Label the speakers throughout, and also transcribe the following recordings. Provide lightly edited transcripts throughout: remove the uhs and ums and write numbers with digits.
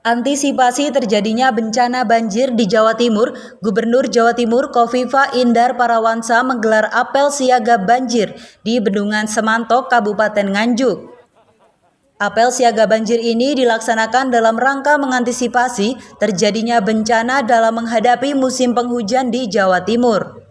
Speaker 1: Antisipasi terjadinya bencana banjir di Jawa Timur, Gubernur Jawa Timur Khofifah Indar Parawansa menggelar apel siaga banjir di Bendungan Semantok, Kabupaten Nganjuk. Apel siaga banjir ini dilaksanakan dalam rangka mengantisipasi terjadinya bencana dalam menghadapi musim penghujan di Jawa Timur.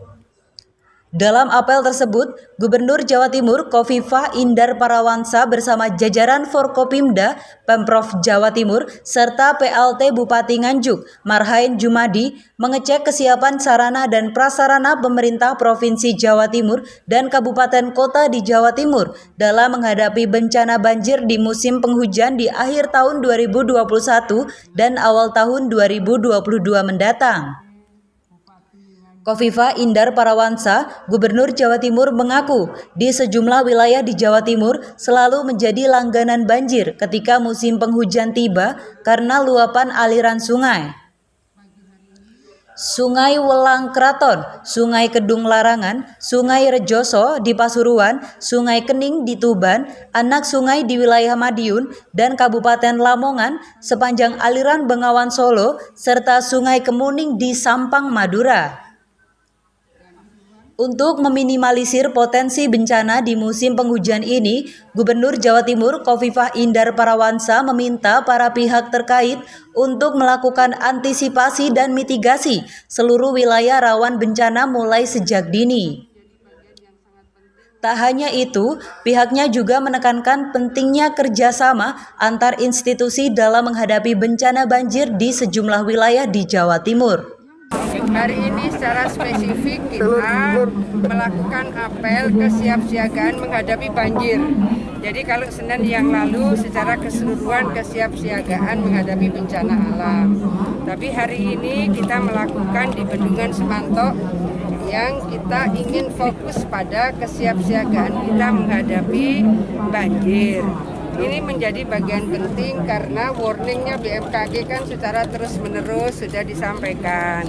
Speaker 1: Dalam apel tersebut, Gubernur Jawa Timur Khofifah Indar Parawansa bersama jajaran Forkopimda, Pemprov Jawa Timur, serta PLT Bupati Nganjuk, Marhain Jumadi, mengecek kesiapan sarana dan prasarana pemerintah Provinsi Jawa Timur dan kabupaten kota di Jawa Timur dalam menghadapi bencana banjir di musim penghujan di akhir tahun 2021 dan awal tahun 2022 mendatang. Khofifah Indar Parawansa, Gubernur Jawa Timur mengaku di sejumlah wilayah di Jawa Timur selalu menjadi langganan banjir ketika musim penghujan tiba karena luapan aliran sungai. Sungai Welang Kraton, Sungai Kedung Larangan, Sungai Rejoso di Pasuruan, Sungai Kening di Tuban, anak sungai di wilayah Madiun dan Kabupaten Lamongan sepanjang aliran Bengawan Solo, serta Sungai Kemuning di Sampang, Madura. Untuk meminimalisir potensi bencana di musim penghujan ini, Gubernur Jawa Timur Khofifah Indar Parawansa meminta para pihak terkait untuk melakukan antisipasi dan mitigasi seluruh wilayah rawan bencana mulai sejak dini. Tak hanya itu, pihaknya juga menekankan pentingnya kerjasama antar institusi dalam menghadapi bencana banjir di sejumlah wilayah di Jawa Timur.
Speaker 2: Hari ini secara spesifik kita melakukan apel kesiapsiagaan menghadapi banjir. Jadi kalau Senin yang lalu secara keseluruhan kesiapsiagaan menghadapi bencana alam. Tapi hari ini kita melakukan di Bendungan Semantok yang kita ingin fokus pada kesiapsiagaan kita menghadapi banjir. Ini menjadi bagian penting karena warningnya BMKG kan secara terus-menerus sudah disampaikan.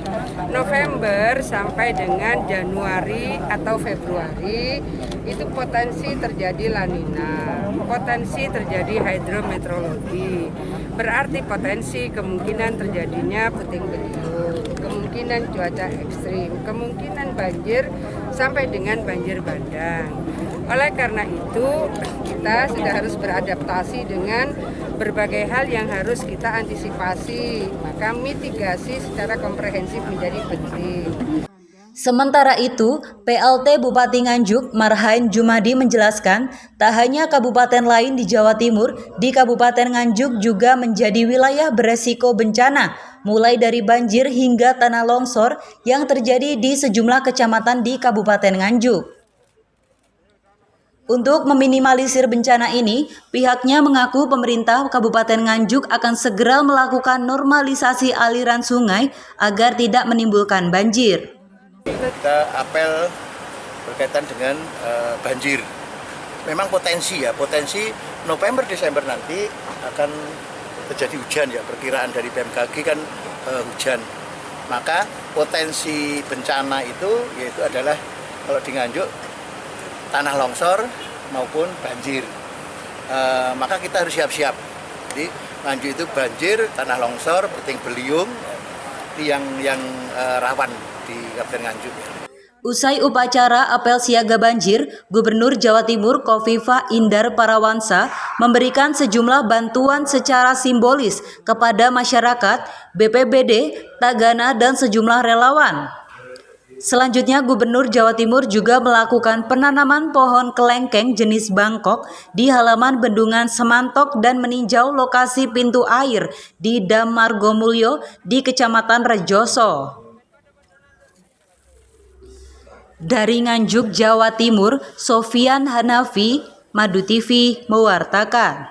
Speaker 2: November sampai dengan Januari atau Februari itu potensi terjadi La Nina, potensi terjadi hidrometeorologi. Berarti potensi kemungkinan terjadinya puting beliung, kemungkinan cuaca ekstrim, kemungkinan banjir sampai dengan banjir bandang. Oleh karena itu, kita sudah harus beradaptasi dengan berbagai hal yang harus kita antisipasi. Maka mitigasi secara komprehensif menjadi penting.
Speaker 1: Sementara itu, PLT Bupati Nganjuk Marhain Jumadi menjelaskan, tak hanya kabupaten lain di Jawa Timur, di Kabupaten Nganjuk juga menjadi wilayah beresiko bencana, mulai dari banjir hingga tanah longsor yang terjadi di sejumlah kecamatan di Kabupaten Nganjuk. Untuk meminimalisir bencana ini, pihaknya mengaku pemerintah Kabupaten Nganjuk akan segera melakukan normalisasi aliran sungai agar tidak menimbulkan banjir.
Speaker 3: Kita apel berkaitan dengan banjir. Memang potensi November Desember nanti akan terjadi hujan ya, perkiraan dari BMKG kan hujan. Maka potensi bencana itu yaitu adalah kalau di Nganjuk tanah longsor maupun banjir. Maka kita harus siap-siap. Jadi Nganjuk itu banjir, tanah longsor, puting beliung yang rawan di Kabupaten Nganjuk.
Speaker 1: Usai upacara apel siaga banjir, Gubernur Jawa Timur Khofifah Indar Parawansa memberikan sejumlah bantuan secara simbolis kepada masyarakat, BPBD, Tagana, dan sejumlah relawan. Selanjutnya, Gubernur Jawa Timur juga melakukan penanaman pohon kelengkeng jenis Bangkok di halaman Bendungan Semantok dan meninjau lokasi pintu air di Dam Margomulyo di Kecamatan Rejoso. Dari Nganjuk, Jawa Timur, Sofyan Hanafi, Madu TV mewartakan.